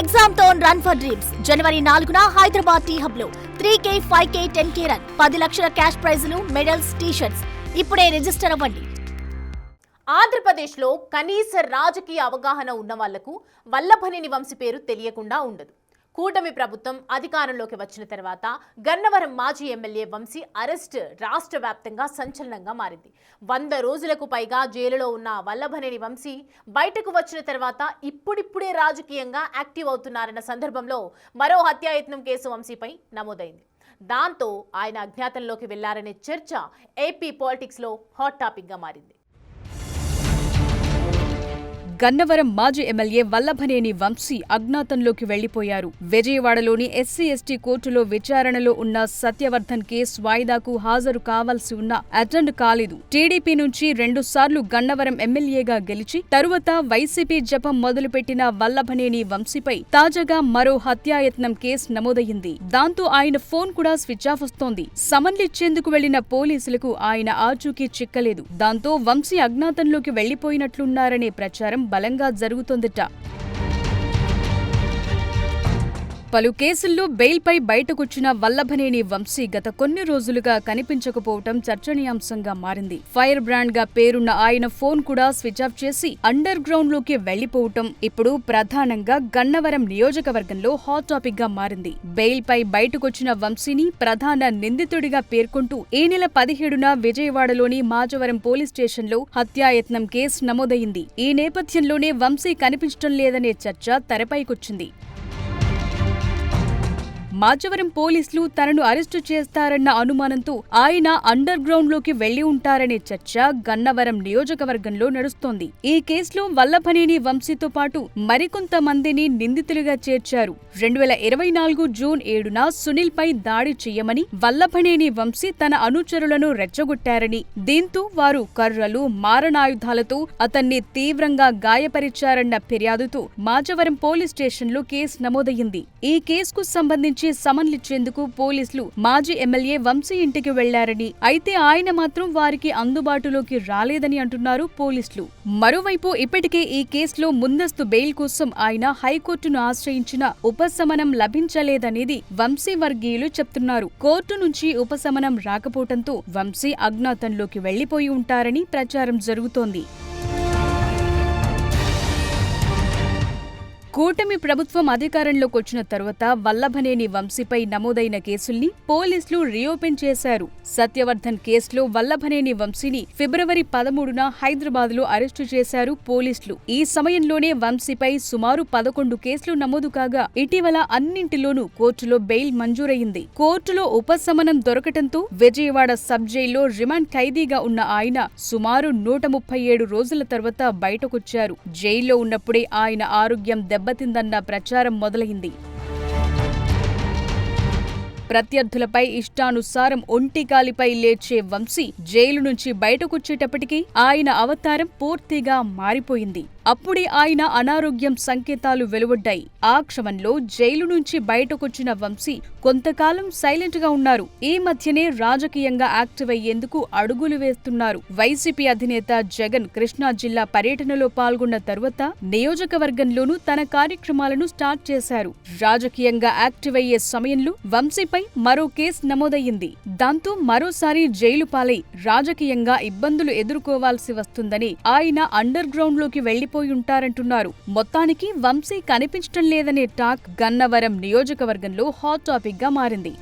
Exam తో run for dreams జనవరి 4న హైదరాబాద్ టీ హబ్ లో 3K, 5K, 10K రన్ 10 లక్షల క్యాష్ ప్రైజులు, మెడల్స్, టీ-షర్ట్స్. ఇప్పుడే రిజిస్టర్ అవ్వండి. ఆంధ్రప్రదేశ్లో కనీస రాజకీయ అవగాహన ఉన్న వాళ్లకు వల్లభనేని వంశీ పేరు తెలియకుండా ఉండదు. కూటమి ప్రభుత్వం అధికారంలోకి వచ్చిన తర్వాత గన్నవరం మాజీ ఎమ్మెల్యే వంశీ అరెస్ట్ రాష్ట్ర వ్యాప్తంగా సంచలనంగా మారింది. 100 రోజులకు పైగా జైలులో ఉన్న వల్లభనేని వంశీ బయటకు వచ్చిన తర్వాత ఇప్పుడిప్పుడే రాజకీయంగా యాక్టివ్ అవుతున్నారన్న సందర్భంలో మరో హత్యాయత్నం కేసు వంశీపై నమోదైంది. దాంతో ఆయన అజ్ఞాతంలోకి వెళ్లారనే చర్చ ఏపీ పాలిటిక్స్లో హాట్ టాపిక్గా మారింది. గన్నవరం మాజీ ఎమ్మెల్యే వల్లభనేని వంశీ అజ్ఞాతంలోకి వెళ్లిపోయారు. విజయవాడలోని ఎస్సీ/ఎస్టీ కోర్టులో విచారణలో ఉన్న సత్యవర్ధన్ కేసు వాయిదాకు హాజరు కావాల్సి ఉన్నా అటెండ్ కాలేదు. టీడీపీ నుంచి 2 సార్లు గన్నవరం ఎమ్మెల్యేగా గెలిచి తరువాత వైసీపీ జపం మొదలుపెట్టిన వల్లభనేని వంశీపై తాజాగా మరో హత్యాయత్నం కేసు నమోదయ్యింది. దాంతో ఆయన ఫోన్ కూడా స్విచ్ ఆఫ్ వస్తోంది. సమన్లిచ్చేందుకు వెళ్లిన పోలీసులకు ఆయన ఆచూకీ చిక్కలేదు. దాంతో వంశీ అజ్ఞాతంలోకి వెళ్లిపోయినట్లున్నారనే ప్రచారం బలంగా జరుగుతోందట. పలు కేసుల్లో బెయిల్పై బయటకొచ్చిన వల్లభనేని వంశీ గత కొన్ని రోజులుగా కనిపించకపోవటం చర్చనీయాంశంగా మారింది. ఫైర్ బ్రాండ్ గా పేరున్న ఆయన ఫోన్ కూడా స్విచ్ ఆఫ్ చేసి అండర్ గ్రౌండ్ లోకి వెళ్లిపోవటం ఇప్పుడు ప్రధానంగా గన్నవరం నియోజకవర్గంలో హాట్ టాపిక్ గా మారింది. బెయిల్పై బయటకొచ్చిన వంశీని ప్రధాన నిందితుడిగా పేర్కొంటూ ఈ నెల 17న విజయవాడలోని మాచవరం పోలీస్ స్టేషన్లో హత్యాయత్నం కేసు నమోదైంది. ఈ నేపథ్యంలోనే వంశీ కనిపించడం లేదనే చర్చ తెరపైకొచ్చింది. మాచవరం పోలీసులు తనను అరెస్టు చేస్తారన్న అనుమానంతో ఆయన అండర్ గ్రౌండ్ లోకి వెళ్లి ఉంటారనే చర్చ గన్నవరం నియోజకవర్గంలో నడుస్తోంది. ఈ కేసులో వల్లభనేని వంశీతో పాటు మరికొంతమందిని నిందితులుగా చేర్చారు. 2024 జూన్ 7న సునీల్ పై దాడి చేయమని వల్లభనేని వంశీ తన అనుచరులను రెచ్చగొట్టారని, దీంతో వారు కర్రలు, మారణాయుధాలతో అతన్ని తీవ్రంగా గాయపరిచారన్న ఫిర్యాదుతో మాచవరం పోలీస్ స్టేషన్లో కేసు నమోదయ్యింది. ఈ కేసుకు సంబంధించి సమన్లిచ్చేందుకు పోలీసులు మాజీ ఎమ్మెల్యే వంశీ ఇంటికి వెళ్లారని, అయితే ఆయన మాత్రం వారికి అందుబాటులోకి రాలేదని అంటున్నారు పోలీసులు. మరోవైపు ఇప్పటికే ఈ కేసులో ముందస్తు బెయిల్ కోసం ఆయన హైకోర్టును ఆశ్రయించిన ఉపశమనం లభించలేదనేది వంశీ వర్గీయులు చెప్తున్నారు. కోర్టు నుంచి ఉపశమనం రాకపోవడంతో వంశీ అజ్ఞాతంలోకి వెళ్లిపోయి ఉంటారని ప్రచారం జరుగుతోంది. కూటమి ప్రభుత్వం అధికారంలోకి వచ్చిన తరువాత వల్లభనేని వంశీపై నమోదైన కేసుల్ని పోలీసులు రీఓపెన్ చేశారు. సత్యవర్ధన్ కేసులో వల్లభనేని వంశీని ఫిబ్రవరి 13న హైదరాబాద్లో అరెస్టు చేశారు పోలీసులు. ఈ సమయంలోనే వంశీపై సుమారు 11 కేసులు నమోదు కాగా ఇటీవల అన్నింటిలోనూ కోర్టులో బెయిల్ మంజూరయింది. కోర్టులో ఉపశమనం దొరకటంతో విజయవాడ సబ్ జైల్లో రిమాండ్ ఖైదీగా ఉన్న ఆయన సుమారు 137 రోజుల తర్వాత బయటకొచ్చారు. జైల్లో ఉన్నప్పుడే ఆయన ఆరోగ్యం దెబ్బతిందన్న ప్రచారం మొదలైంది. ప్రత్యర్థులపై ఇష్టానుసారం ఒంటికాలిపై లేచే వంశీ జైలు నుంచి బయటకొచ్చేటప్పటికీ ఆయన అవతారం పూర్తిగా మారిపోయింది. అప్పుడే ఆయన అనారోగ్యం సంకేతాలు వెలువడ్డాయి. ఆ క్షణంలో జైలు నుంచి బయటకొచ్చిన వంశీ కొంతకాలం సైలెంట్ గా ఉన్నారు. ఈ మధ్యనే రాజకీయంగా యాక్టివ్ అయ్యేందుకు అడుగులు వేస్తున్నారు. వైసీపీ అధినేత జగన్ కృష్ణా జిల్లా పర్యటనలో పాల్గొన్న తరువాత నియోజకవర్గంలోనూ తన కార్యక్రమాలను స్టార్ట్ చేశారు. రాజకీయంగా యాక్టివ్ అయ్యే సమయంలో వంశీపై మరో కేసు నమోదయ్యింది. దాంతో మరోసారి జైలు పాలై రాజకీయంగా ఇబ్బందులు ఎదుర్కోవాల్సి వస్తుందని ఆయన అండర్ గ్రౌండ్ లోకి వెళ్లిపోయుంటారంటున్నారు. మొత్తానికి వంశీ కనిపించడం లేదనే టాక్ గన్నవరం నియోజకవర్గంలో హాట్ టాపిక్ గా మారింది.